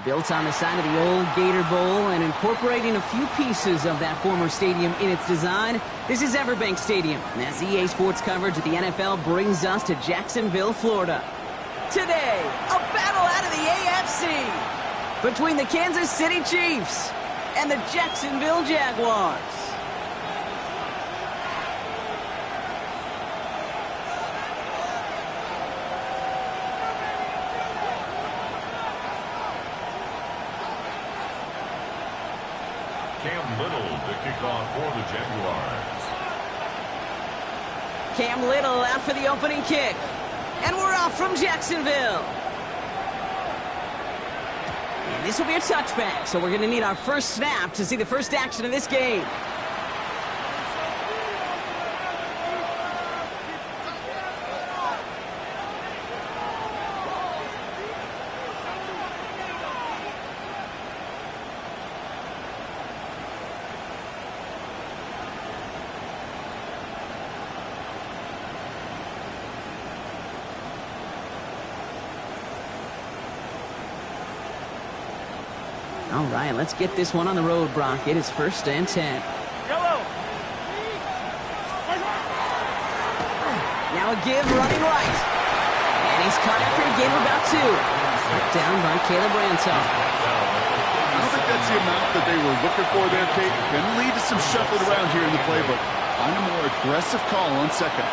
Built on the side of the old Gator Bowl and incorporating a few pieces of that former stadium in its design, this is Everbank Stadium, as EA Sports coverage of the NFL brings us to Jacksonville, Florida. Today, a battle out of the AFC between the Kansas City Chiefs and the Jacksonville Jaguars. Cam Little to kick off for the Jaguars. Cam Little out for the opening kick. And we're off from Jacksonville. And this will be a touchback, so we're going to need our first snap to see the first action of this game. All right, let's get this one on the road, Brock. It is 1st and 10. Yellow. Now a give running right. And he's caught after a gain of about 2. Down by Caleb Ransom. I don't think that's the amount that they were looking for there, Kate. Going to lead to some shuffling around here in the playbook. Find a more aggressive call on second.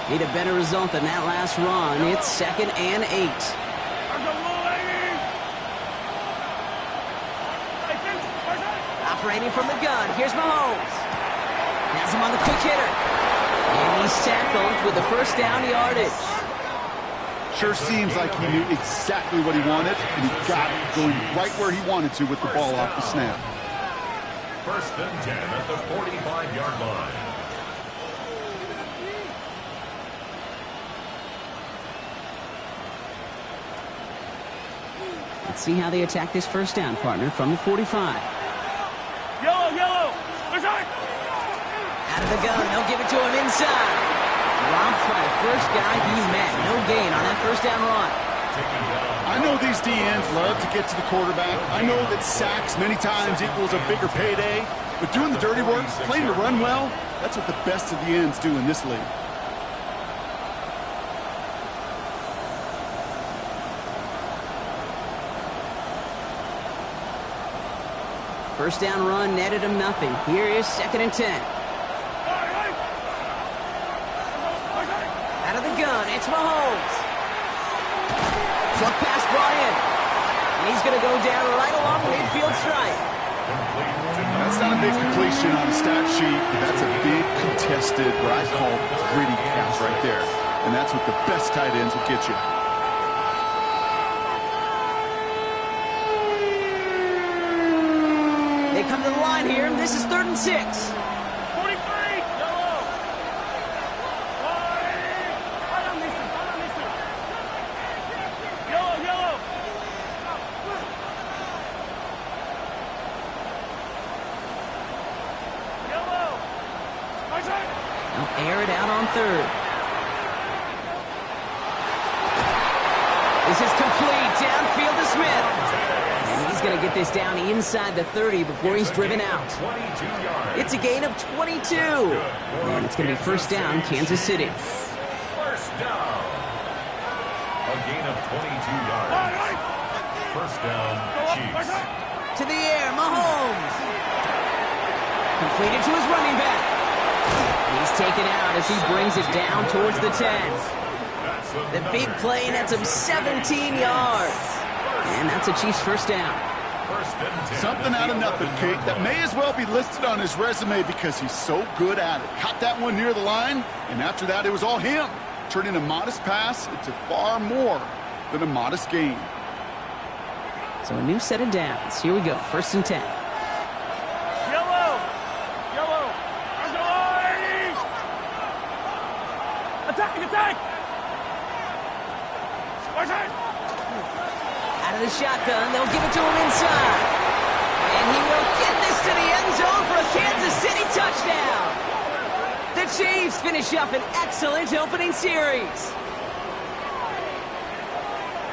Need a better result than that last run. It's 2nd and 8. Operating from the gun. Here's Mahomes. Has him on the quick hitter. And he's tackled with the first down yardage. Sure seems like he knew exactly what he wanted, and he got it going right where he wanted to with the ball off the snap. 1st and 10 at the 45-yard line. Let's see how they attack this first down, partner, from the 45. Yellow. Out of the gun, they'll give it to him inside. Dropped by the first guy he met. No gain on that first down run. I know these DNs love to get to the quarterback. I know that sacks many times equals a bigger payday. But doing the dirty work, playing to run well, that's what the best of the ends do in this league. First down run netted him nothing. Here is 2nd and 10. Out of the gun, it's Mahomes. Front pass brought in. And he's going to go down right along the midfield stripe. That's not a big completion on the stat sheet, but that's a big contested, what I call gritty catch right there. And that's what the best tight ends will get you. They come to the line here, and this is 3rd and 6. 43. Yellow. Yellow. They'll air it out on 3rd. This is complete. Downfield to Smith. And he's going to get this down inside the 30 before he's driven out. It's a gain of 22. And it's going to be first down, Kansas City. First down. A gain of 22 yards. First down, Chiefs. To the air, Mahomes. Completed to his running back. He's taken out as he brings it down towards the 10. The big play nets him 17 yards. And that's a Chiefs first down. Something out of nothing, Kate. That may as well be listed on his resume because he's so good at it. Caught that one near the line, and after that, it was all him. Turning a modest pass into far more than a modest gain. So a new set of downs. Here we go. 1st and 10. Yellow. Attack. Out of the shotgun, they'll give it to him inside. And he will get this to the end zone for a Kansas City touchdown. The Chiefs finish up an excellent opening series.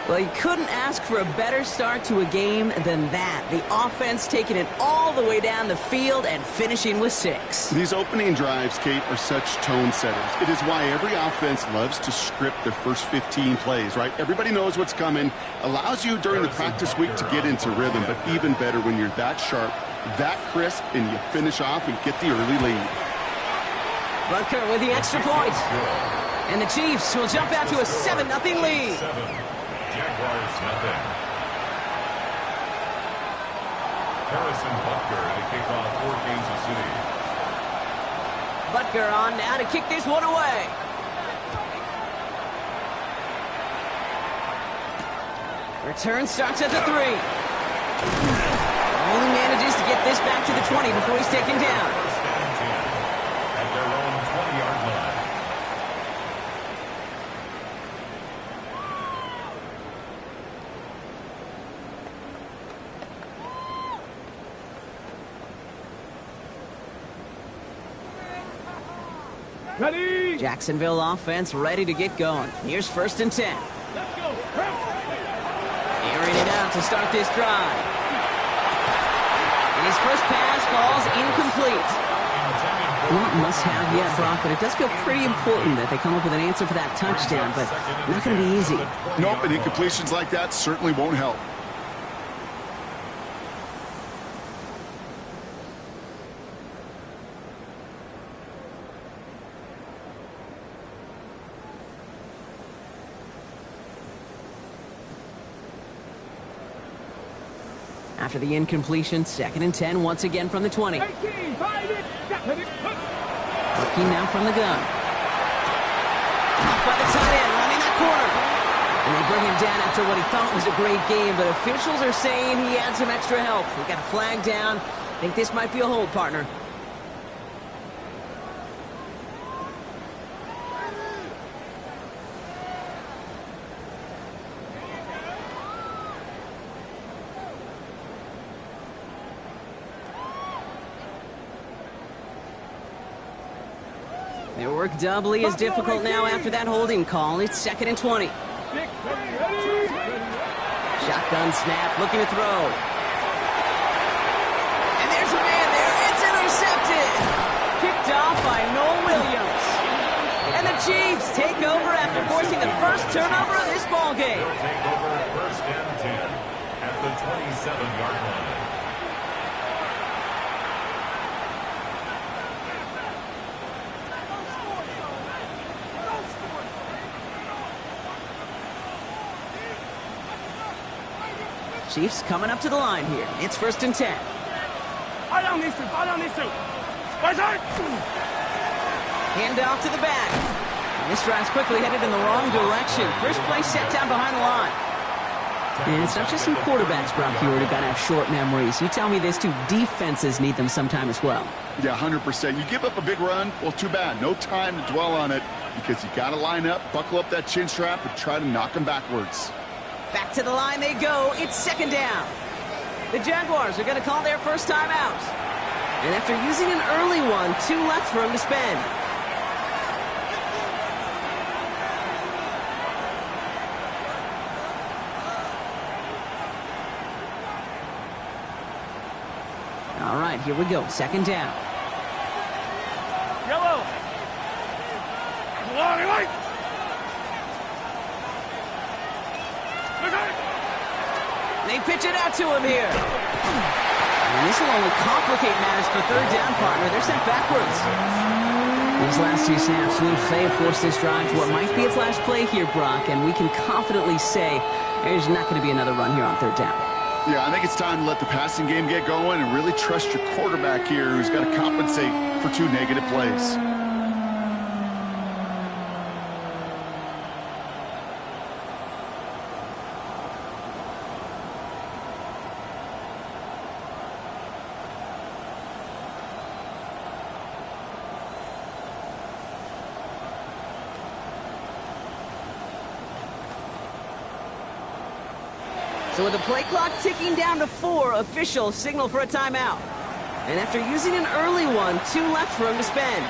Well, you couldn't ask for a better start to a game than that. The offense taking it all the way down the field and finishing with 6. These opening drives, Kate, are such tone setters. It is why every offense loves to script their first 15 plays, right? Everybody knows what's coming. Allows you during the practice week to get into rhythm, but even better when you're that sharp, that crisp, and you finish off and get the early lead. Butker with the extra point. And the Chiefs will jump out to a 7-0 lead. Jaguars nothing. Harrison Butker to kick off for Kansas City. Butker on now to kick this one away. Return starts at the 3. Only manages to get this back to the 20 before he's taken down. First and 10 at their own 20-yard line. Ready. Jacksonville offense ready to get going. Here's 1st and 10. Let's go. Airing it out to start this drive. And his first pass falls incomplete. Not must-have yet, Brock, but it does feel pretty important that they come up with an answer for that touchdown, but not going to be easy. Nope, and incompletions like that certainly won't help. After the incompletion, 2nd and 10 once again from the 20. Looking now from the gun. Caught by the tight end, running that corner. And they bring him down after what he thought was a great game, but officials are saying he had some extra help. We got a flag down. I think this might be a hold, partner. Their work doubly is difficult now after that holding call. It's 2nd and 20. Shotgun snap, looking to throw. And there's a man there. It's intercepted. Picked off by Noel Williams. And the Chiefs take over after forcing the first turnover of this ball game. They'll take over 1st and 10 at the 27-yard line. Chiefs coming up to the line here. It's 1st and 10. Fall down these two. Hand off to the back. And this drive's quickly headed in the wrong direction. First play set down behind the line. And it's not just some quarterbacks, Brock, here who got to have short memories. You tell me this too, defenses need them sometime as well. Yeah, 100%. You give up a big run, well, too bad. No time to dwell on it because you got to line up, buckle up that chin strap, and try to knock them backwards. Back to the line they go. It's 2nd down. The Jaguars are going to call their first time out. And after using an early one, 2 left for him to spend. All right, here we go. 2nd down. Yellow. White. They pitch it out to him here. And this will only complicate matters for 3rd down, partner. They're sent backwards. These last 2 snaps will force this drive to what might be its last play here, Brock, and we can confidently say there's not going to be another run here on 3rd down. Yeah, I think it's time to let the passing game get going and really trust your quarterback here who's got to compensate for 2 negative plays. So with the play clock ticking down to 4, officials signal for a timeout. And after using an early one, 2 left for him to spend.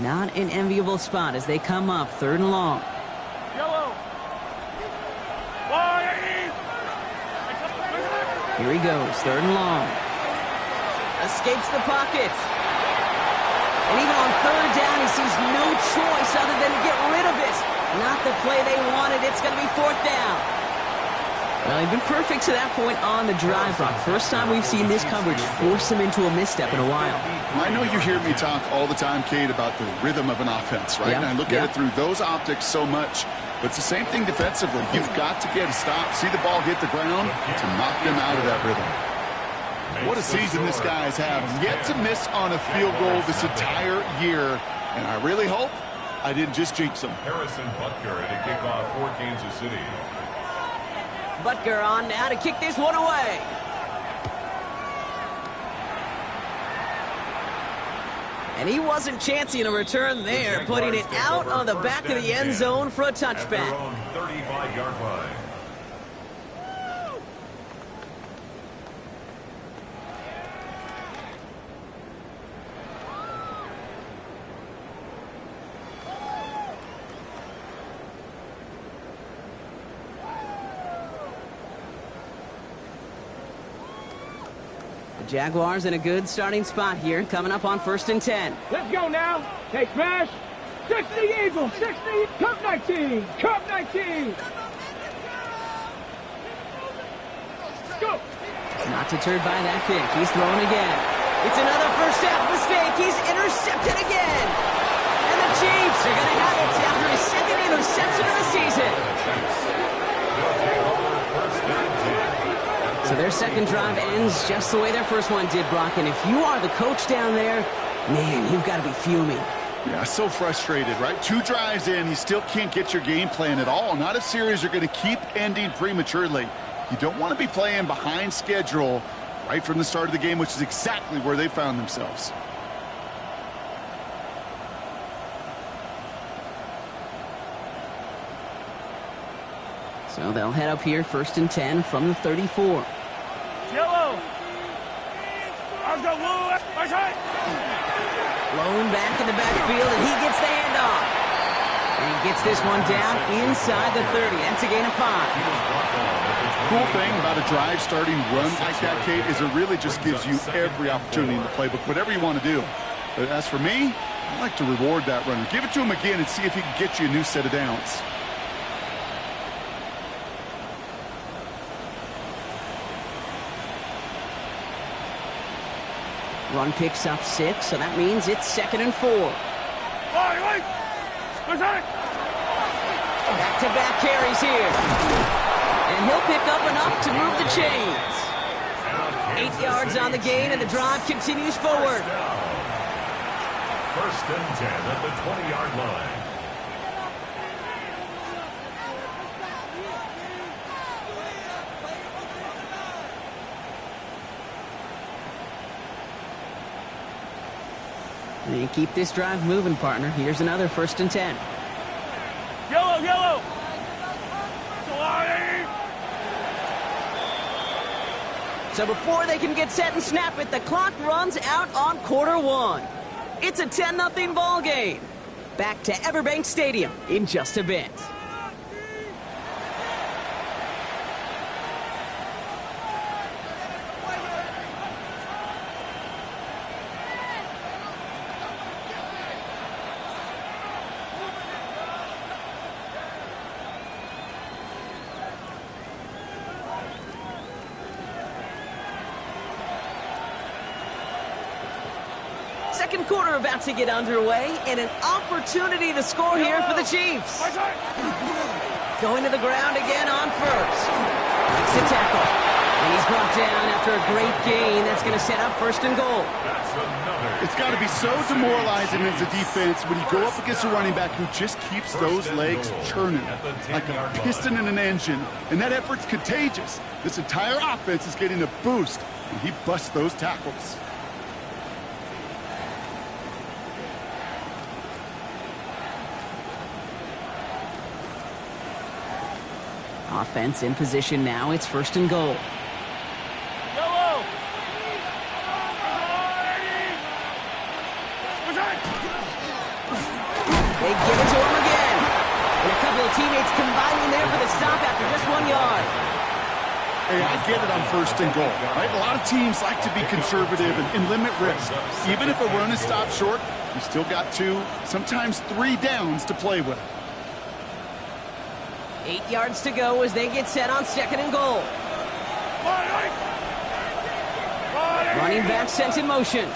Not an enviable spot as they come up 3rd and long. Yellow. Here he goes, 3rd and long. Escapes the pocket. And even on 3rd down, he sees no choice other than to get rid of it. Not the play they wanted. It's going to be 4th down. Well, he's been perfect to that point on the drive, Brock. First time we've seen this coverage force him into a misstep in a while. I know you hear me talk all the time, Kate, about the rhythm of an offense, right? Yeah. And I look at it through those optics so much. But it's the same thing defensively. You've got to get a stop, see the ball hit the ground to knock them out of that rhythm. What a season this guy's having. Yet to miss on a field goal this entire year. And I really hope I didn't just jinx him. Harrison Butker to kick off for Kansas City. Butker on now to kick this one away. And he wasn't chancing a return there, putting it out on the back of the end zone for a touchback. At their own 35-yard line. Jaguars in a good starting spot here, coming up on 1st and 10. Let's go now. Take smash. 60 Eagles. 60. Cup 19. Cup 19. Go. Not deterred by that kick. He's throwing again. It's another first half mistake. He's intercepted again. And the Chiefs are going to have it after his 2nd interception of the season. So their 2nd drive ends just the way their 1st one did, Brock. And if you are the coach down there, man, you've got to be fuming. Yeah, so frustrated, right? 2 drives in, you still can't get your game plan at all. Not a series you're going to keep ending prematurely. You don't want to be playing behind schedule right from the start of the game, which is exactly where they found themselves. So they'll head up here 1st and 10 from the 34. Yellow. Blown back in the backfield, and he gets the handoff. And he gets this one down inside the 30. That's a gain of 5. Cool thing about a drive starting run like that, Kate, is it really just gives you every opportunity in the playbook, whatever you want to do. But as for me, I like to reward that runner. Give it to him again and see if he can get you a new set of downs. Run picks up 6, so that means it's 2nd and 4. Back-to-back carries here. And he'll pick up enough to move the chains. 8 yards on the gain, and the drive continues forward. 1st and 10 at the 20-yard line. And keep this drive moving, partner. Here's another 1st and 10. Yellow, yellow. So before they can get set and snap it, the clock runs out on quarter 1. It's a 10-0 ball game. Back to Everbank Stadium in just a bit. Second quarter about to get underway, and an opportunity to score here for the Chiefs. Going to the ground again on 1st. Makes the tackle. And He's brought down after a great gain. That's going to set up 1st and goal. That's another. It's got to be so demoralizing as a defense when you go up against a running back who just keeps those legs churning like a piston in an engine, and that effort's contagious. This entire offense is getting a boost, and he busts those tackles. Offense in position now. It's 1st and goal. They give it to him again. And a couple of teammates combining there for the stop after just 1 yard. Hey, I get it on 1st and goal, right? A lot of teams like to be conservative and limit risk. Even if a run is stopped short, you still got 2, sometimes 3 downs to play with. 8 yards to go as they get set on 2nd and goal. Running back sent in motion.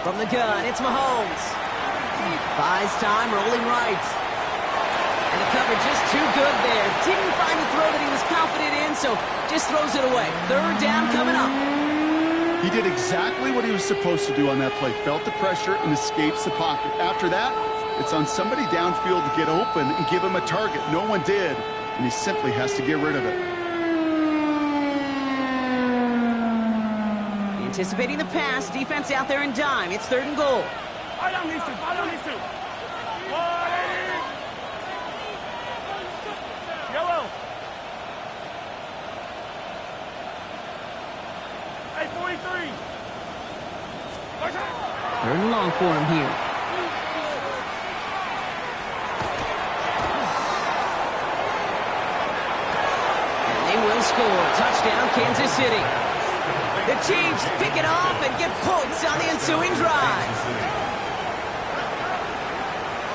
From the gun, it's Mahomes. Buys time, rolling right. And the coverage just too good there. Didn't find the throw that he was confident in, so just throws it away. 3rd down coming up. He did exactly what he was supposed to do on that play. Felt the pressure and escapes the pocket. After that, it's on somebody downfield to get open and give him a target. No one did, and he simply has to get rid of it. Anticipating the pass, defense out there in dime. It's 3rd and goal. Follow these two. Yellow. Hey, 43. 3rd and long for him here. And they will score. Touchdown, Kansas City. The Chiefs pick it off and get points on the ensuing drive.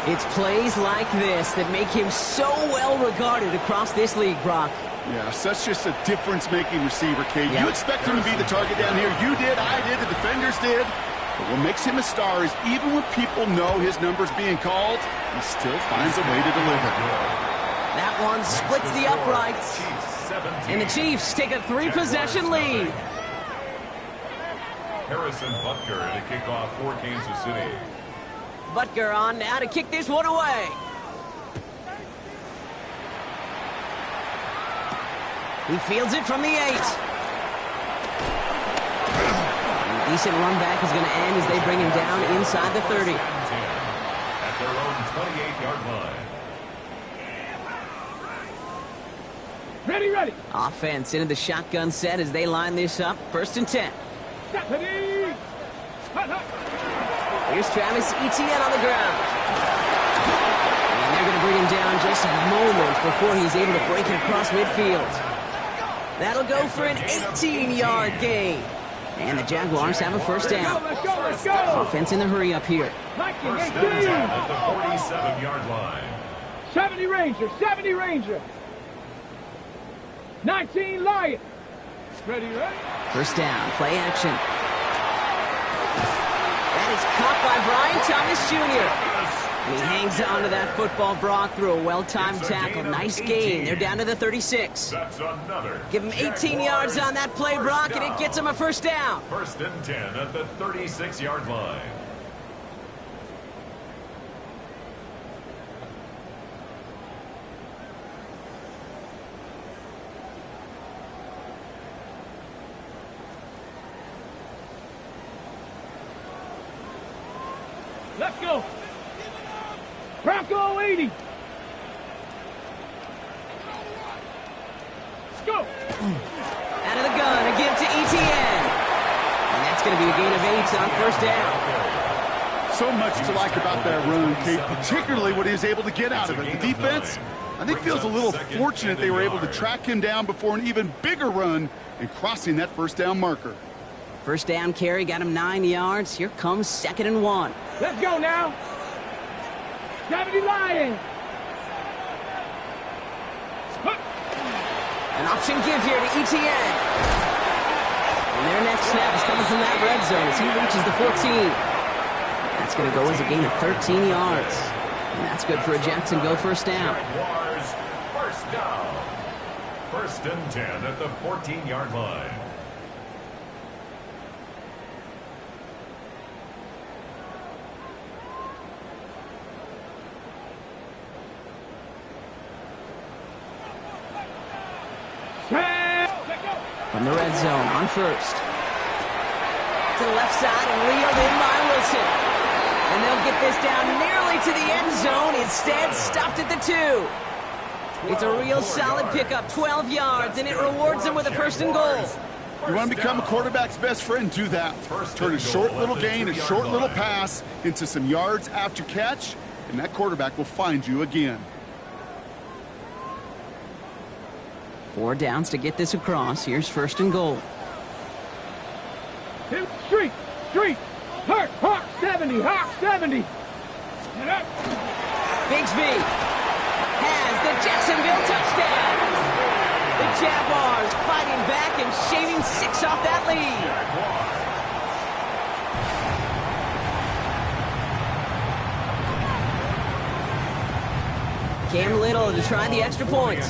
It's plays like this that make him so well regarded across this league, Brock. Yeah, such just a difference-making receiver, Kate. You expect him to be the target down here. You did, I did, the defenders did. But what makes him a star is even when people know his number's being called, he still finds a way to deliver. That one splits the uprights. And the Chiefs take a 3-possession lead. Harrison Butker to kick off for Kansas City. Butker on now to kick this one away. He fields it from the 8. A decent run back is going to end as they bring him down inside the 30. At their own 28-yard line. Ready. Offense into the shotgun set as they line this up. 1st and 10. Ready. Here's Travis Etienne on the ground. And they're going to bring him down just moments before he's able to break it across midfield. That'll go for an 18-yard gain. And the Jaguars have a 1st down. Let's go. Offense in the hurry up here. 1st and 10 at the 47-yard line. 70 Ranger. 19 Lion. Ready. 1st down, play action. That is caught by Brian Thomas Jr. And he hangs on to that football, Brock, through a well-timed tackle. Nice gain. They're down to the 36. That's another. Give him 18 yards on that play, Brock, and it gets him a 1st down. 1st and 10 at the 36-yard line. Let's go. Bronco 80. Let's go. Out of the gun, a give to Etienne. And that's going to be a gain of 8 on 1st down. So much to like about that run, Kate, particularly what he was able to get out of it. The defense, I think, feels a little fortunate they were able to track him down before an even bigger run and crossing that 1st down marker. 1st down carry got him 9 yards. Here comes 2nd and 1. Let's go now. 70 Lion. An option give here to Etienne. And their next snap is coming from that red zone as he reaches the 14. That's going to go as a gain of 13 yards. And that's good for a Jacksonville 1st down. Jaguars, 1st down. First and 10 at the 14-yard line. From the red zone on first. To the left side and reeled in by Wilson. And they'll get this down nearly to the end zone. Instead, stopped at the 2. It's a real solid pickup, 12 yards, and it rewards them with a first and goal. You want to become a quarterback's best friend, do that. Turn a short little gain, a short little pass into some yards after catch, and that quarterback will find you again. 4 downs to get this across. Here's first and goal. Street, Hawk 70, Hawk 70. Bigsby has the Jacksonville touchdown. The Jaguars fighting back and shaving 6 off that lead. Cam Little to try the extra point.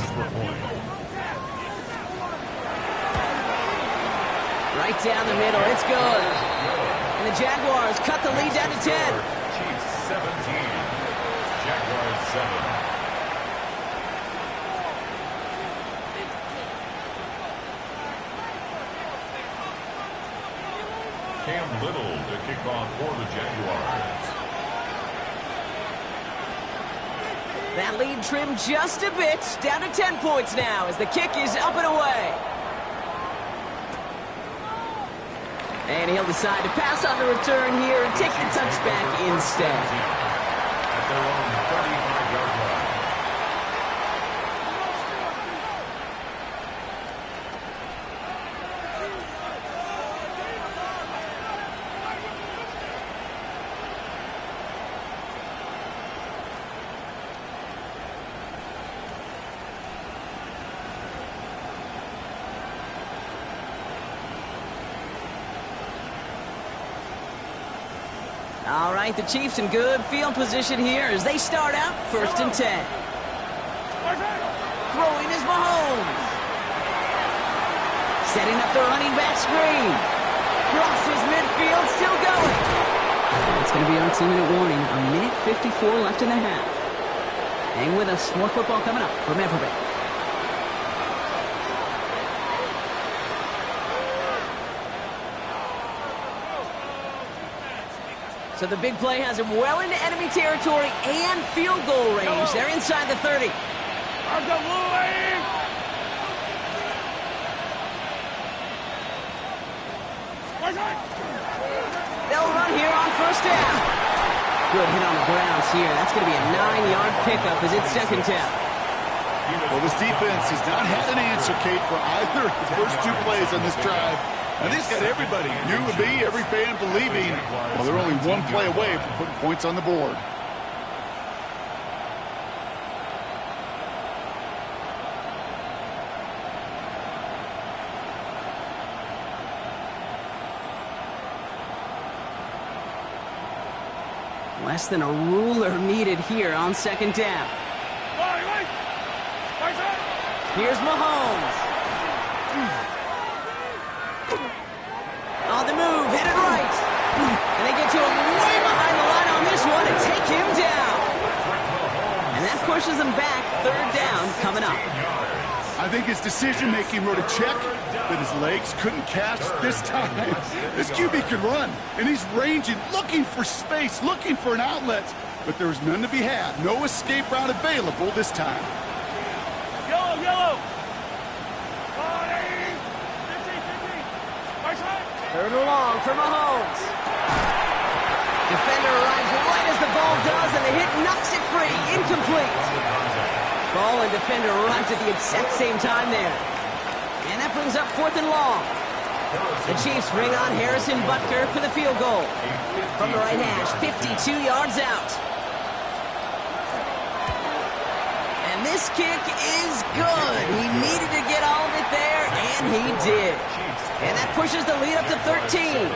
Right down the middle, it's good. And the Jaguars cut the lead down to 10. Chiefs 17, Jaguars 7. Cam Little to kick off for the Jaguars. That lead trimmed just a bit, down to 10 points now as the kick is up and away. And he'll decide to pass on the return here and take the touchback instead. At their own 35-yard line. All right, the Chiefs in good field position here as they start out first and 10. Throwing is Mahomes. Setting up the running back screen. Crosses midfield, still going. It's going to be our 2-minute warning. A minute 54 left in the half. Hang with us. More football coming up from Everbank. So the big play has him well into enemy territory and field goal range. They're inside the 30. They'll run here on first down. Good hit on the grounds here. That's going to be a 9-yard pickup as it's second down. Well, this defense has not had an answer, Kate, for either of the first 2 plays on this drive. I think it's got everybody, you and me, every fan believing, well, they're only 1 play away from putting points on the board. Less than a ruler needed here on second down. Here's Mahomes. On the move, hit it right. And they get to him way behind the line on this one and take him down. And that pushes them back. Third down coming up. I think his decision-making wrote a check that his legs couldn't catch this time. This QB can run, and he's ranging, looking for space, looking for an outlet. But there's none to be had. No escape route available this time. Yellow. Third and long for Mahomes. Defender arrives right as the ball does, and the hit knocks it free. Incomplete. Ball and defender arrived at the exact same time there. And that brings up fourth and long. The Chiefs bring on Harrison Butker for the field goal. From the right hash, 52 yards out. And this kick is good. He needed to get all of it there, and he did. And that pushes the lead up to 13.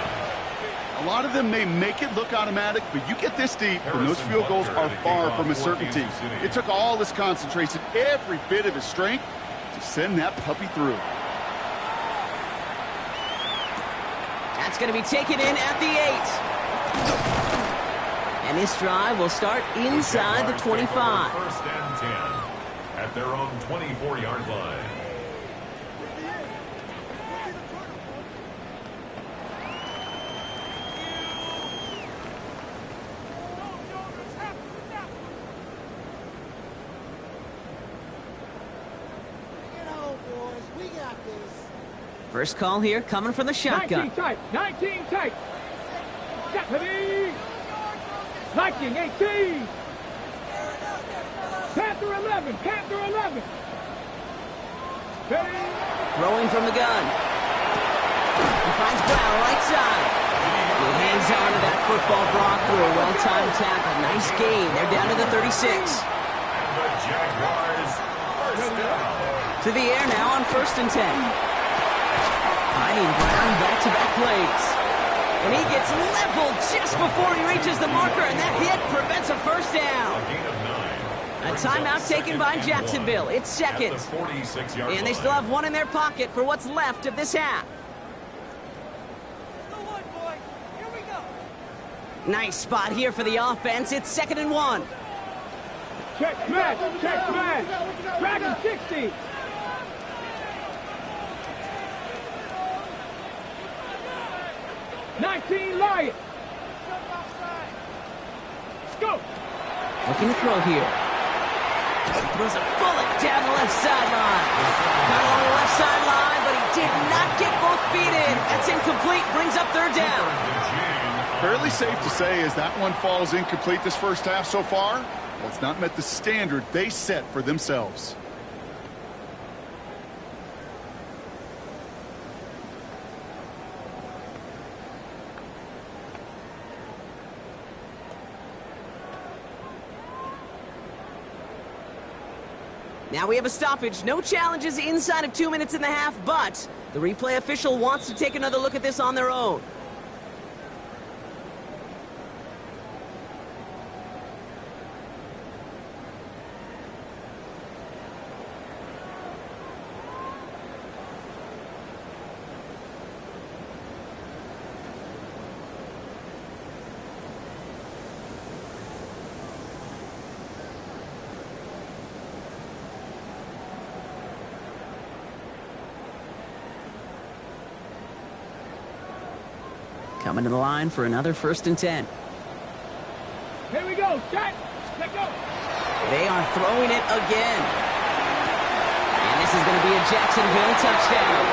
A lot of them may make it look automatic, but you get this deep, and those field goals are far from a certainty. It took all his concentration, every bit of his strength, to send that puppy through. That's going to be taken in at the 8. And this drive will start inside the 25. First and 10 at their own 24-yard line. First call here coming from the shotgun. 19 tight. 19 tight. Stephanie. Viking 18. Panther 11. Panther 11. Ready. Throwing from the gun. He finds Brown right side. He hangs on to that football, Brock, through a well-timed tackle. Nice gain. They're down to the 36. And the Jaguars first down. To the air now on first and 10. Finding Brown back-to-back plays. And he gets leveled just before he reaches the marker, and that hit prevents a first down. A gain of 9. A timeout taken by Jacksonville. It's second. At the 46-yard And they still have one in their pocket for what's left of this half. Nice spot here for the offense. It's 2nd and 1. Check smash. Check smash. Dragon 60. Lion. Go. Looking to throw here. Throws a bullet down the left sideline. Got along the left sideline, but he did not get both feet in. That's incomplete. Brings up 3rd down. Fairly safe to say as that one falls incomplete this first half so far, well, it's not met the standard they set for themselves. Now we have a stoppage. No challenges inside of 2 minutes and a half, but the replay official wants to take another look at this on their own. Coming to the line for another 1st and 10. Here we go. Set. Let go. They are throwing it again. And this is going to be a Jacksonville touchdown.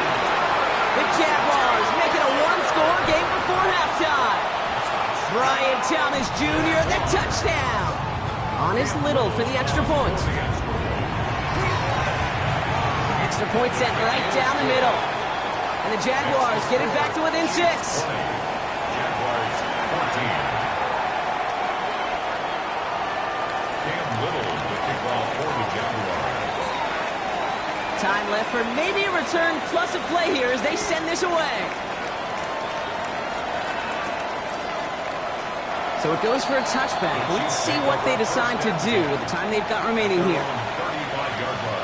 The Jaguars make it a one-score game before halftime. Brian Thomas Jr., the touchdown. On his Little for the extra point. Extra point set right down the middle. And the Jaguars get it back to within 6. Jaguars 14. Cam Little, the kickoff for the Jaguars. Time left for maybe a return plus a play here as they send this away. So it goes for a touchback. Let's see what they decide to do with the time they've got remaining here. 35-yard line.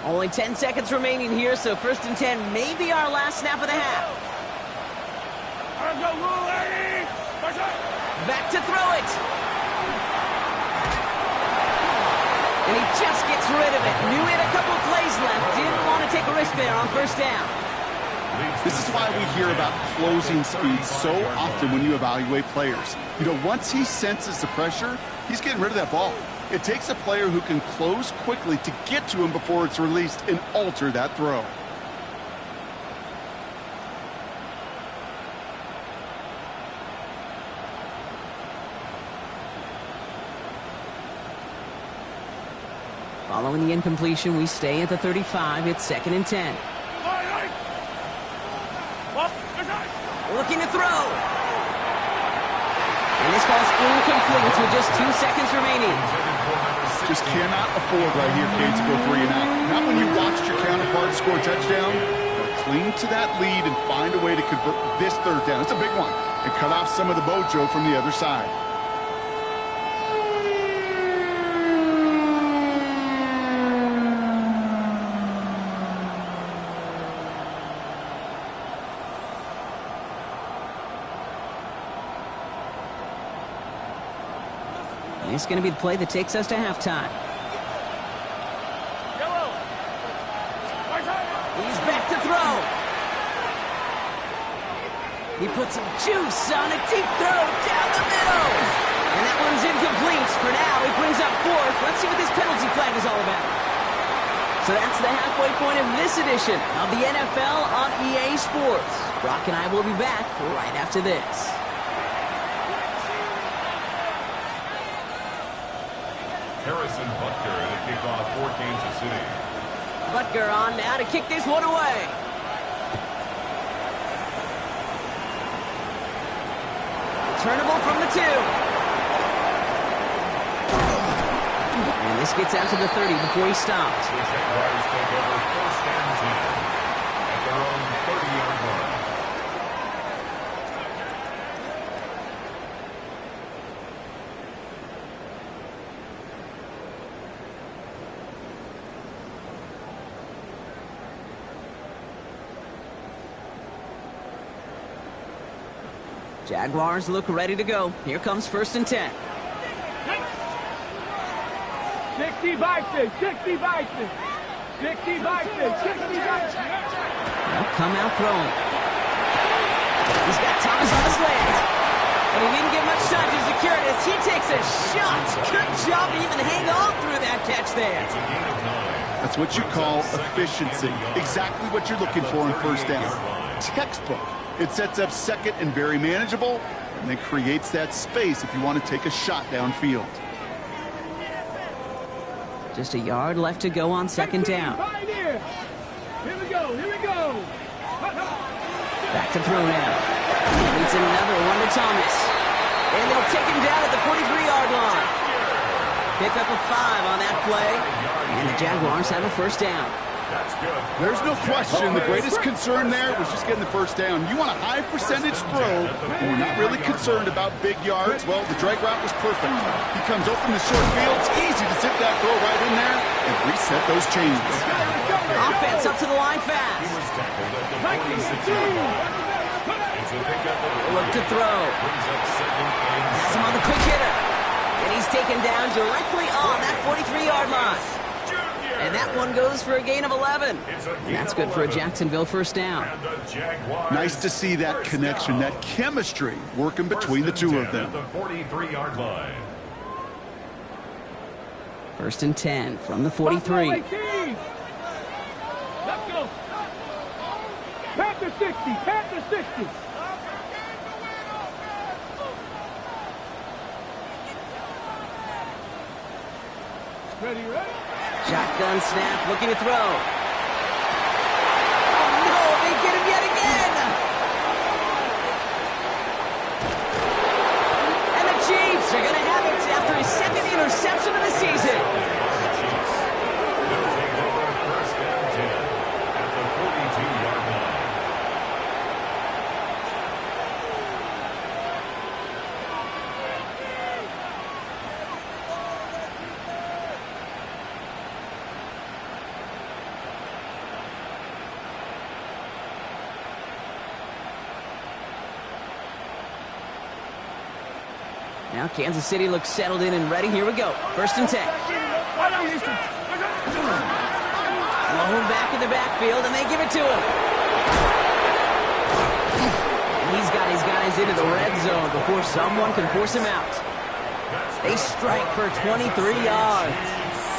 Only 10 seconds remaining here, so 1st and 10 may be our last snap of the half. Back to throw it. And he just gets rid of it. Knew he had a couple plays left. Didn't want to take a risk there on 1st down. This is why we hear about closing speed so often when you evaluate players. You know, once he senses the pressure, he's getting rid of that ball. It takes a player who can close quickly to get to him before it's released and alter that throw. Following the incompletion, we stay at the 35. It's 2nd and 10. Looking to throw. And this ball's incomplete with just 2 seconds remaining. Just cannot afford right here, Cade, to go 3 and out. Not when you watched your counterpart score a touchdown. Cling to that lead and find a way to convert this 3rd down. It's a big one. And cut off some of the mojo from the other side. It's going to be the play that takes us to halftime. He's back to throw. He puts some juice on a deep throw down the middle. And that one's incomplete. For now, he brings up 4th. Let's see what this penalty flag is all about. So that's the halfway point of this edition of the NFL on EA Sports. Brock and I will be back right after this. Harrison Butker to kick off for Kansas City. Butker on now to kick this one away. Turnable from the 2. And this gets out to the 30 before he stops. The Jaguars take over 1st and 10 at their own 30-yard line. Jaguars look ready to go. Here comes 1st and 10. 60 Bison, 60 Bison, 60 Bison, 60 Bison. They'll come out throwing. He's got Thomas on the slant. And he didn't get much time to secure it as he takes a shot. Good job to even hang on through that catch there. That's what you call efficiency. Exactly what you're looking for in 1st down. Textbook. It sets up 2nd and very manageable, and then creates that space if you want to take a shot downfield. Just a yard left to go on 2nd down. Here we go, here we go. Back to throw now. Needs another one to Thomas. And they'll take him down at the 43-yard line. Pick up a 5 on that play. And the Jaguars have a 1st down. That's good. There's no question. The greatest concern there was just getting the 1st down. You want a high percentage throw, and you're not really concerned about big yards. Well, the drag route was perfect. He comes open the short field. It's easy to zip that throw right in there and reset those chains. Offense up to the line fast. He was tackled at the 46-yard line. It's a pickup of Look to throw. brings up 2nd and Has him on the quick hitter. And he's taken down directly on that 43-yard line. And that one goes for a gain of 11. And that's good for a Jacksonville 1st down. Nice to see that connection, that chemistry working between the 2 of them. At the 43-yard line. 1st and 10 from the 43. Let's go. Panther 60, Panther 60. Ready, ready? Shotgun snap, looking to throw. Oh, no, they get him yet again. And the Chiefs are going to have it after his 2nd interception of the season. They'll take over 1st and 10 at the 42-yard line. Now Kansas City looks settled in and ready. Here we go. 1st and 10. Mahone back in the backfield, and they give it to him. And he's got his guys into the red zone before someone can force him out. They strike for 23 yards.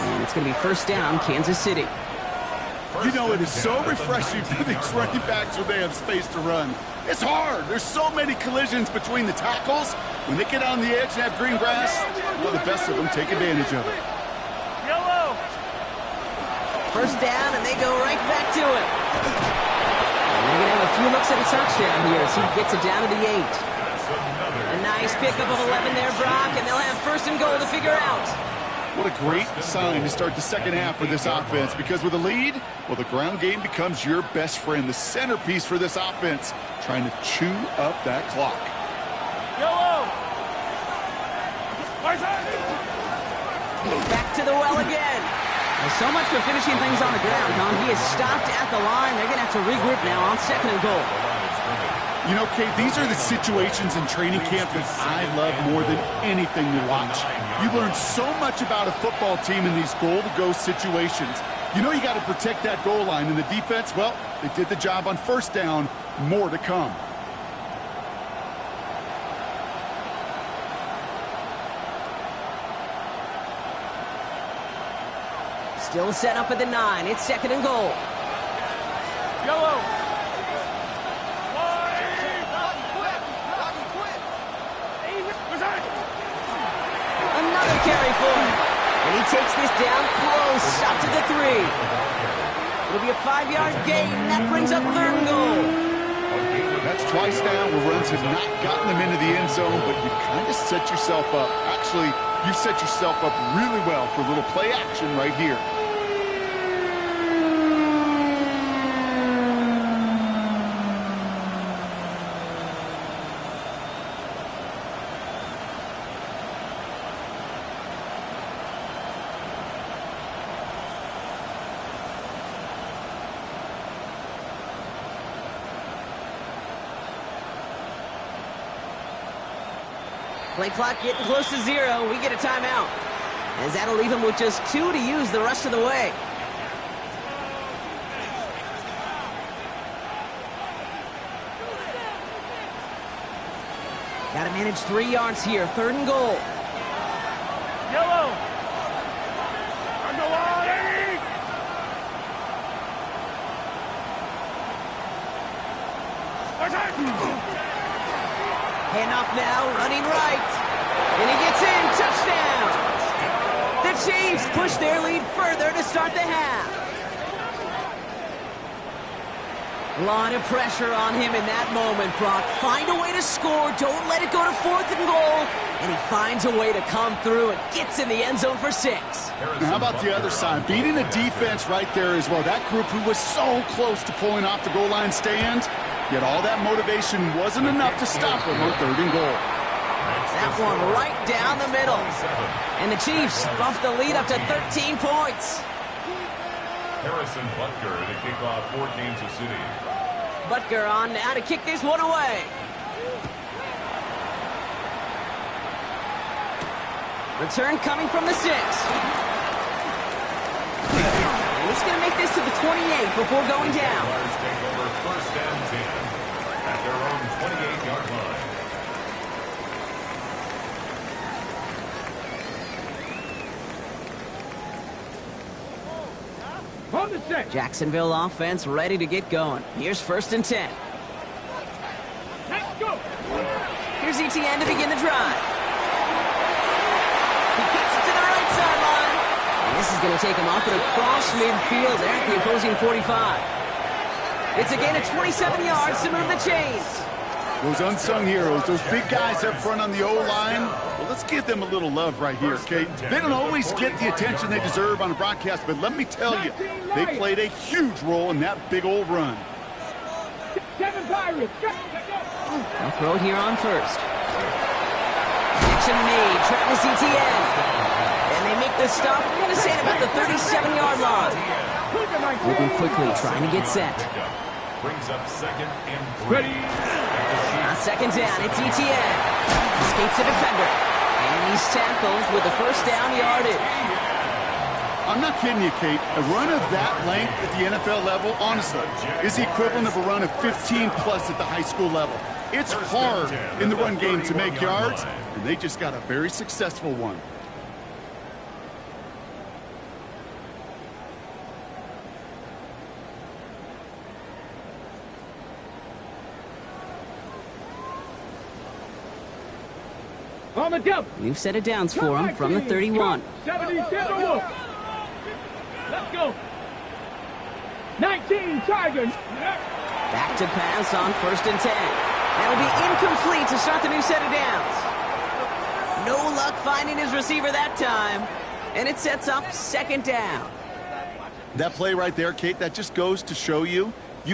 And it's going to be 1st down, Kansas City. You know, it is so refreshing for these running backs when they have space to run. It's hard. There's so many collisions between the tackles. When they get on the edge and have green grass, well, the best of them take advantage of it. Yellow. 1st down, and they go right back to it. And They're going to have a few looks at a touchdown here as he gets it down to the 8. A nice pickup of 11 there, Brock, and they'll have first and goal to figure out. What a great sign to start the second half for this offense, because with a lead, well, the ground game becomes your best friend, the centerpiece for this offense, trying to chew up that clock. Back to the well again. Well, so much for finishing things on the ground, huh? He is stopped at the line. They're going to have to regroup now on second and goal. You know, Kate, these are the situations in training camp that I love more than anything to watch. You learn so much about a football team in these goal-to-go situations. You know you got to protect that goal line, and the defense, well, they did the job on first down. More to come. Still set up at the 9. It's second and goal. Yellow. Another carry for him. And he takes this down close, up to the 3. It'll be a 5-yard gain. That brings up third and goal. That's twice now where runs have not gotten them into the end zone, but you've kind of set yourself up. Actually, you've set yourself up really well for a little play action right here. Play clock getting close to 0. We get a timeout, as that'll leave him with just 2 to use the rest of the way. Got to manage 3 yards here. Third and goal. Yellow. Underwater. Handoff now, running right. And he gets in. Touchdown. The Chiefs push their lead further to start the half. A lot of pressure on him in that moment, Brock. Find a way to score. Don't let it go to fourth and goal. And he finds a way to come through and gets in the end zone for 6. Now how about the other side? Beating the defense right there as well. That group who was so close to pulling off the goal line stand, yet all that motivation wasn't enough to stop him on third and goal. That one right down the middle. And the Chiefs bump the lead up to 13 points. Harrison Butker to kick off for Kansas City. Butker on now to kick this one away. Return coming from the 6. And he's going to make this to the 28 before going down. Jaguars take over first and 10 at their own 28-yard line. On the 6. Jacksonville offense ready to get going. Here's first and 10. Let's go. Here's ETN to begin the drive. He gets it to the right sideline. And this is going to take him up and across midfield at the opposing 45. It's a gain of 27 yards to move the chains. Those unsung heroes, those big guys up front on the O-line, well, let's give them a little love right here, Kate. They don't always get the attention they deserve on a broadcast, but let me tell you, they played a huge role in that big old run. 7 Pirates. I'll throw here on first. Action made, Travis Etienne. And they make the stop, I'm going to say, at about the 37-yard line. Moving quickly, trying to get set. Brings up second and 3. On second down, it's Etienne. Escapes the defender. And he's tackled with the first down yardage. I'm not kidding you, Kate. A run of that length at the NFL level, honestly, is the equivalent of a run of 15-plus at the high school level. It's hard in the run game to make yards, and they just got a very successful one. On the double. We've set it downs for him from the 31. 77 Wolf. Let's go. 19 Tigers. Back to pass on 1st and 10. That'll be incomplete to start the new set of downs. No luck finding his receiver that time. And it sets up 2nd down. That play right there, Kate, that just goes to show you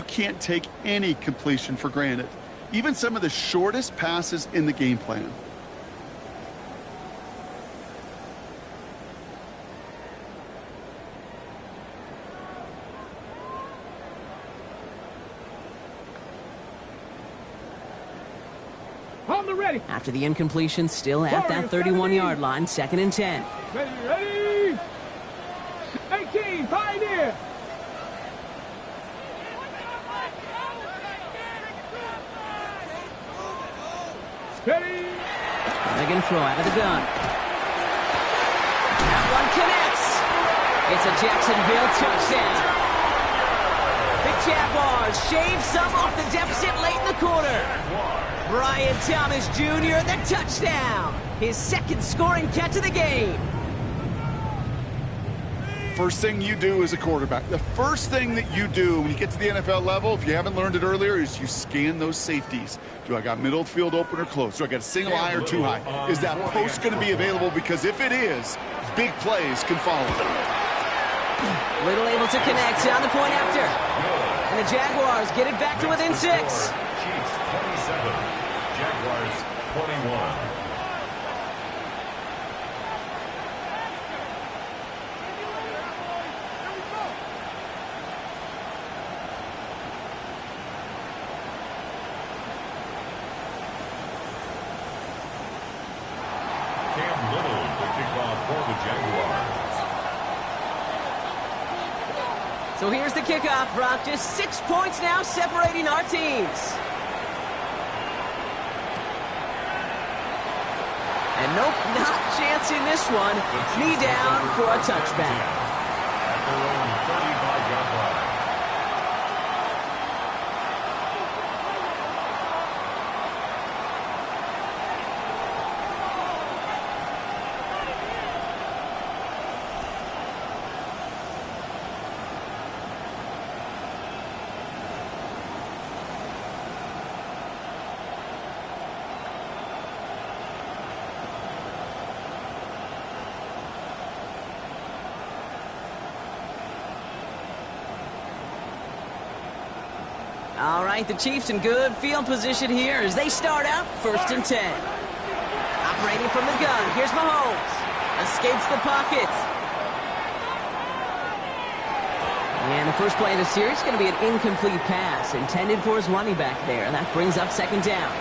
can't take any completion for granted. Even some of the shortest passes in the game plan. On the ready. After the incompletion, still at that 31-yard line, 2nd and 10. Ready. 18, Pioneer. Steady. They're going to throw out of the gun. That one connects. It's a Jacksonville touchdown. The Jaguars shave some off the deficit late in the quarter. Brian Thomas Jr., the touchdown. His 2nd scoring catch of the game. First thing you do as a quarterback, the first thing that you do when you get to the NFL level, if you haven't learned it earlier, is you scan those safeties. Do I got middle of the field open or close? Do I got a single high or two high? Is that post going to be available? Because if it is, big plays can follow. Little able to connect on the point after. And the Jaguars get it back to within 6. Chiefs 27, Jaguars 21. So here's the kickoff, Brock. Just 6 points now separating our teams. And nope, not chancing this one. Knee down for a touchback. At their own 35-yard line. All right, the Chiefs in good field position here as they start out 1st and 10. Operating from the gun, here's Mahomes. Escapes the pocket. And the first play of the series is going to be an incomplete pass intended for his running back there. And that brings up 2nd down.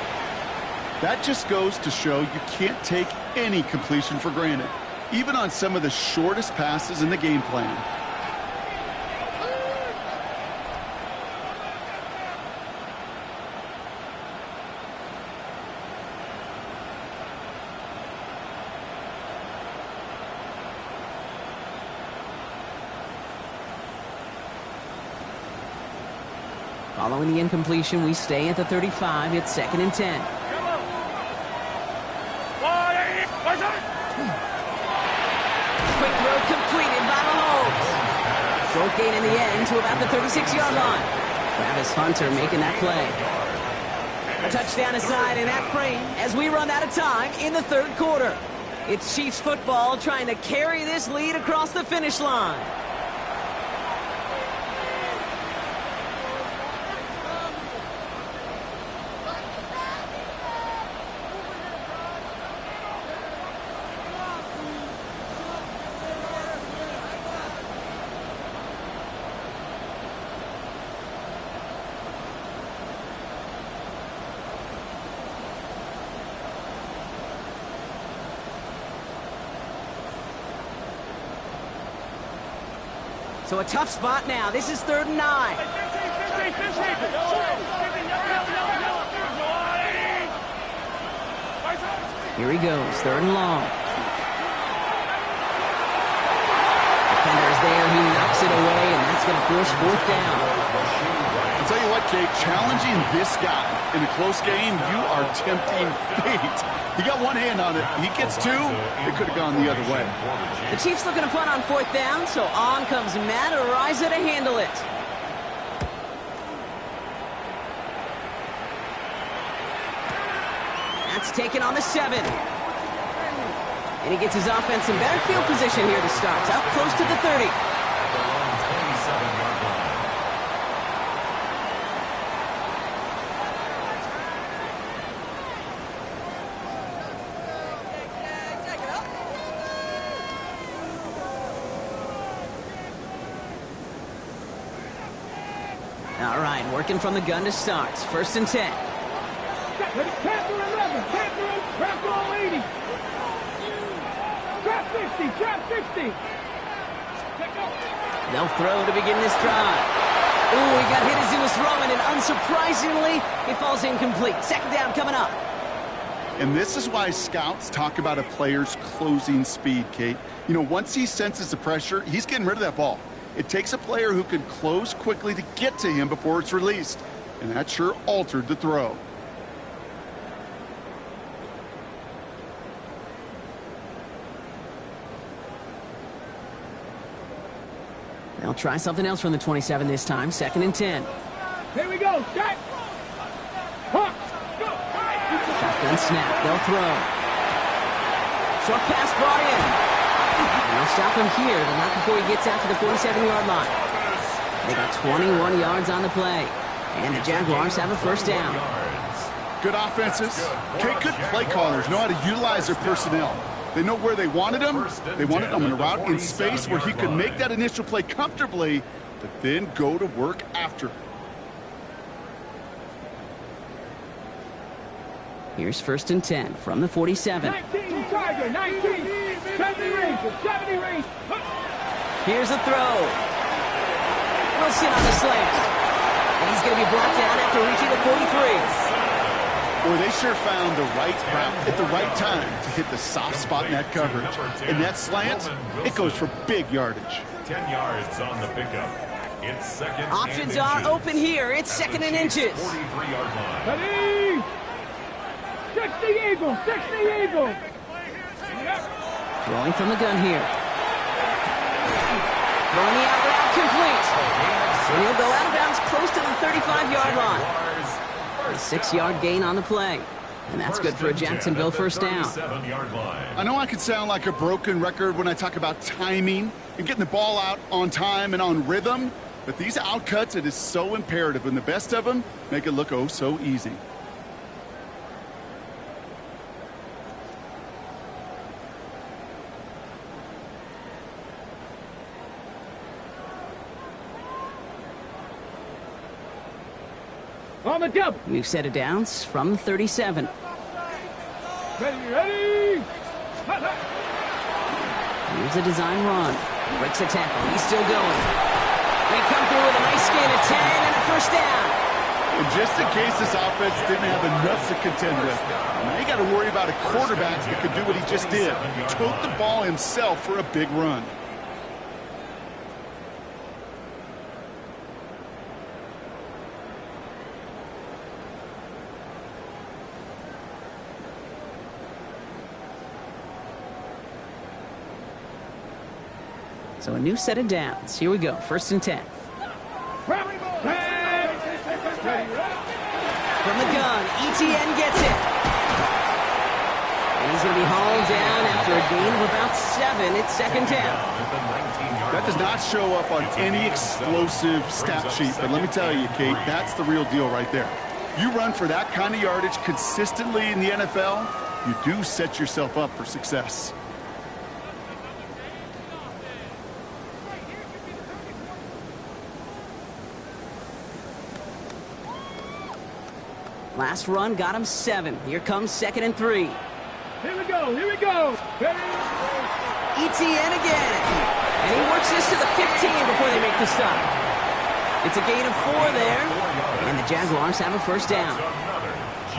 That just goes to show you can't take any completion for granted, even on some of the shortest passes in the game plan. Following the incompletion, we stay at the 35. It's 2nd and 10. Quick throw completed by Mahomes. Short gain in the end to about the 36-yard line. Travis Hunter making that play. A touchdown aside in that frame as we run out of time in the 3rd quarter. It's Chiefs football trying to carry this lead across the finish line. So a tough spot now. This is 3rd and 9. Here he goes, 3rd and long. Defender is there, he knocks it away, and that's going to force 4th down. I'll tell you what, Kate, challenging this guy in a close game, you are tempting fate. He got one hand on it. He gets 2. It could have gone the other way. The Chiefs looking to punt on 4th down, so on comes Matt Araiza to handle it. Giants taking on the 7. And he gets his offense in better field position here to start. Up close to the 30. At the long 27-yard line. All right, working from the gun to start. 1st and 10. Capture 11, trap all 80. Trap 60, trap 60. They'll throw to begin this drive. Ooh, he got hit as he was throwing, and unsurprisingly, it falls incomplete. 2nd down coming up. And this is why scouts talk about a player's closing speed, Kate. You know, once he senses the pressure, he's getting rid of that ball. It takes a player who can close quickly to get to him before it's released. And that sure altered the throw. They'll try something else from the 27 this time. 2nd and 10. Here we go, set. Hawk. Shotgun snap. They'll throw. Short pass brought in. And they'll stop him here, but not before he gets out to the 47-yard line. They got 21 yards on the play. And the Jaguars have a 1st down. Good offenses. Kate, good play callers know how to utilize their personnel. They know where they wanted him. They wanted him in a route in space where he could make that initial play comfortably, but then go to work after. Here's 1st and 10 from the 47. 19, Tiger, 19. 70 range, 70 range. Here's a throw. Wilson on the slant. And he's going to be brought down after reaching the 43. Boy, they sure found the right route at the right time to hit the soft spot in that coverage. And that slant, it goes for big yardage. 10 yards on the pickup. It's 2nd Options and are inches. open here. It's 2nd and inches. 43-yard line. Ready. 60 Eagle, 60 Eagle. Throwing from the gun here. Throwing the out route complete. And he'll go out of bounds close to the 35-yard line. A 6-yard gain on the play. And that's good for a Jacksonville 1st down. I know I could sound like a broken record when I talk about timing and getting the ball out on time and on rhythm, but these outcuts, it is so imperative, and the best of them make it look oh so easy. On the double. New set of downs from the 37. Ready. Here's a design run. Breaks a tackle. He's still going. They come through with a nice gain of 10 and a 1st down. And just in case this offense didn't have enough to contend with, now you got to worry about a quarterback that could do what he just did. Tote the ball himself for a big run. So a new set of downs. Here we go. 1st and 10. From the gun, ETN gets it. And he's going to be hauled down after a gain of about 7. It's 2nd down. That does not show up on any explosive stat sheet, but let me tell you, Kate, that's the real deal right there. You run for that kind of yardage consistently in the NFL, you do set yourself up for success. Last run got him 7. Here comes 2nd and 3. Here we go, here we go. ETN again. And he works this to the 15 before they make the stop. It's a gain of 4 there. And the Jaguars have a 1st down.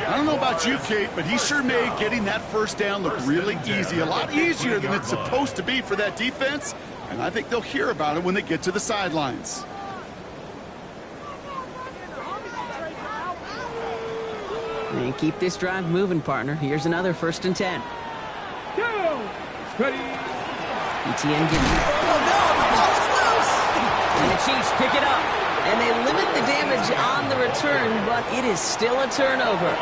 I don't know about you, Kate, but he sure made getting that 1st down look really easy. A lot easier than it's supposed to be for that defense. And I think they'll hear about it when they get to the sidelines. And keep this drive moving, partner. Here's another 1st and 10. Go. Ready. ETN gets it. Oh, no! The ball is loose! And the Chiefs pick it up. And they limit the damage on the return, but it is still a turnover.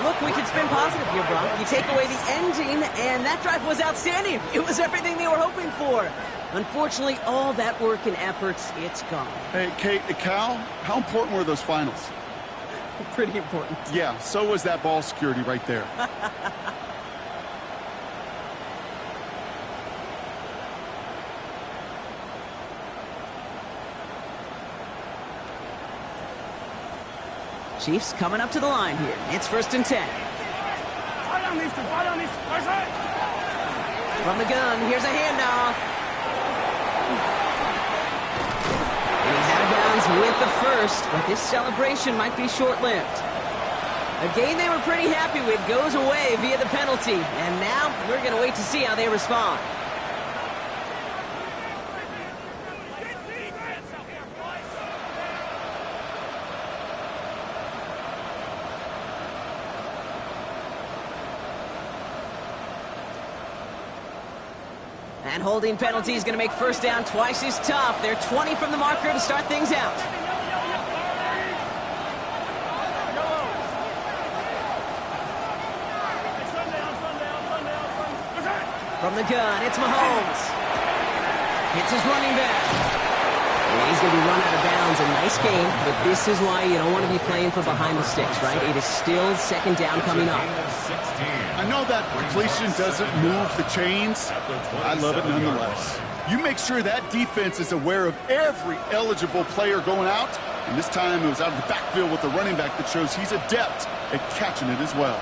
Look, we can spin positive here, Brock. You take away the ending, and that drive was outstanding. It was everything they were hoping for. Unfortunately, all that work and efforts, it's gone. Hey, Kate, Cal, how important were those finals? Pretty important. Yeah, so was that ball security right there. Chiefs coming up to the line here. It's 1st and 10. From the gun, here's a handoff. And he's out of bounds with the first, but this celebration might be short-lived. A game they were pretty happy with goes away via the penalty, and now we're going to wait to see how they respond. And holding penalty is going to make 1st down twice as tough. They're 20 from the marker to start things out. From the gun, it's Mahomes. Hits his running back. And he's going to be run out of bounds. A nice game, but this is why you don't want to be playing for behind the sticks, right? It is still 2nd down coming up. I know that completion doesn't move the chains. I love it nonetheless. You make sure that defense is aware of every eligible player going out. And this time it was out of the backfield with the running back that shows he's adept at catching it as well.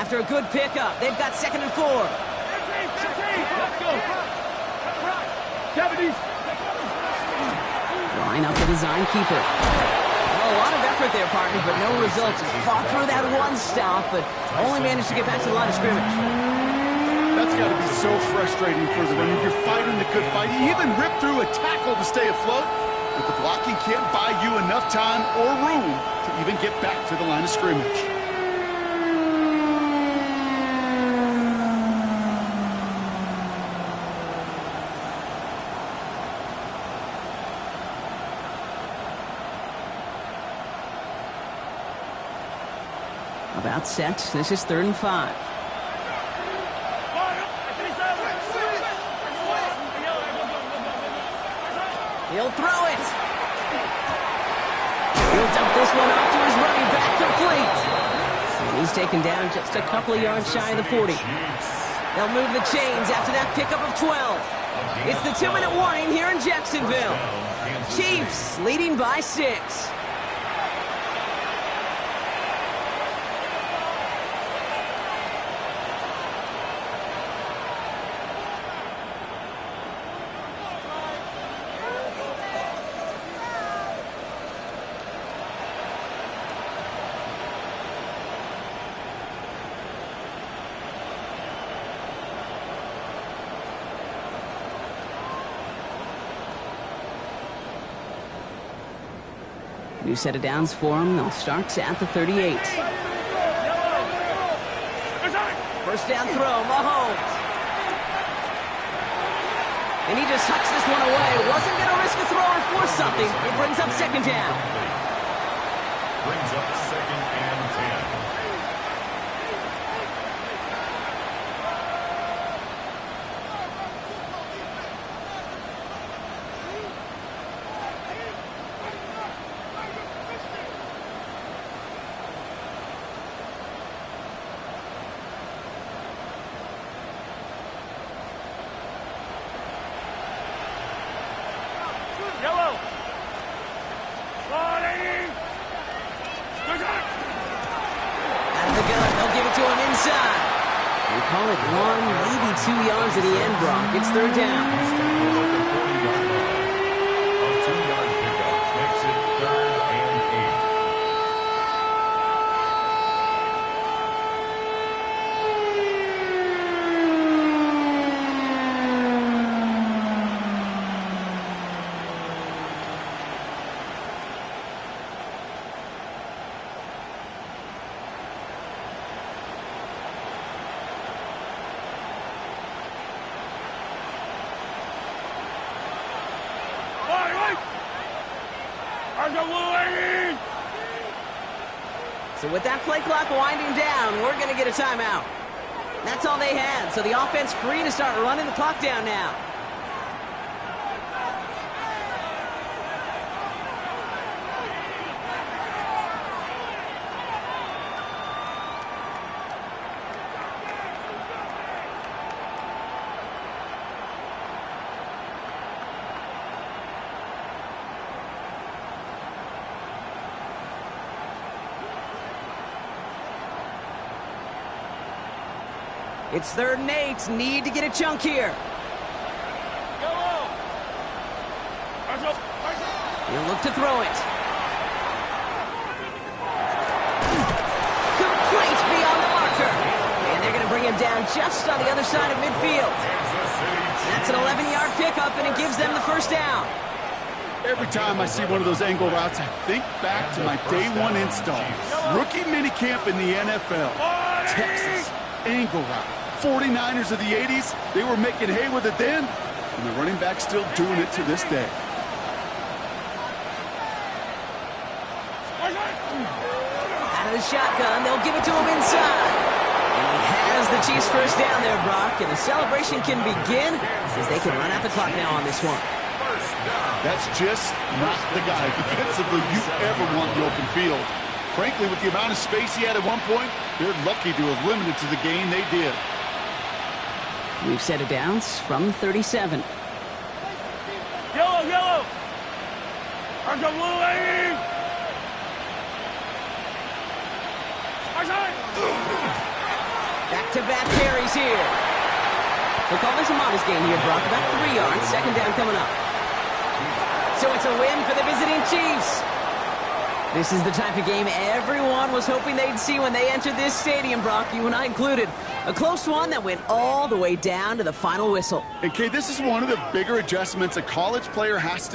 After a good pickup, they've got 2nd and 4. Let's go. Deputies. Line up the design keeper. Well, a lot of effort there, partner, but no results. Fought through that one stop, but only managed to get back to the line of scrimmage. That's got to be so frustrating for the runner. You're fighting the good fight. You even rip through a tackle to stay afloat, but the blocking can't buy you enough time or room to even get back to the line of scrimmage. About set. This is 3rd and 5. He'll throw it. He'll dump this one off to his running back, complete. And he's taken down just a couple of yards shy of the 40. They'll move the chains after that pickup of 12. It's the 2-minute warning here in Jacksonville. Chiefs leading by 6. New set of downs for him. They'll start at the 38. 1st down throw, Mahomes. And he just tucks this one away. Wasn't going to risk a throw or force something. It brings up 2nd down. Brings up 2nd and 10. Call it 1, maybe 2 yards at the end, Brock. It's 3rd down. A 2-yard pickup makes it 3rd and 8. So with that play clock winding down, we're going to get a timeout. That's all they had, so the offense free to start running the clock down now. It's 3rd and 8. Need to get a chunk here. He'll look to throw it. Complete beyond the marker. And they're going to bring him down just on the other side of midfield. That's an 11-yard pickup, and it gives them the first down. Every time I see one of those angle routes, I think back to my day 1 install. Rookie minicamp in the NFL. Texas, angle route. 49ers of the 80s, they were making hay with it then, and the running back's still doing it to this day. Out of the shotgun, they'll give it to him inside. And he has the Chiefs first down there, Brock, and the celebration can begin as they can run out the clock now on this one. That's just not the guy defensively you ever want in the open field. Frankly, with the amount of space he had at one point, they're lucky to have limited to the gain they did. We've set it downs from the 37. Yellow! There's a blue lane! Back-to-back carries here. We'll call this a modest gain here, Brock. About 3 yards. 2nd down coming up. So it's a win for the visiting Chiefs. This is the type of game everyone was hoping they'd see when they entered this stadium, Brock, you and I included. A close one that went all the way down to the final whistle. And Kay, this is one of the bigger adjustments a college player has to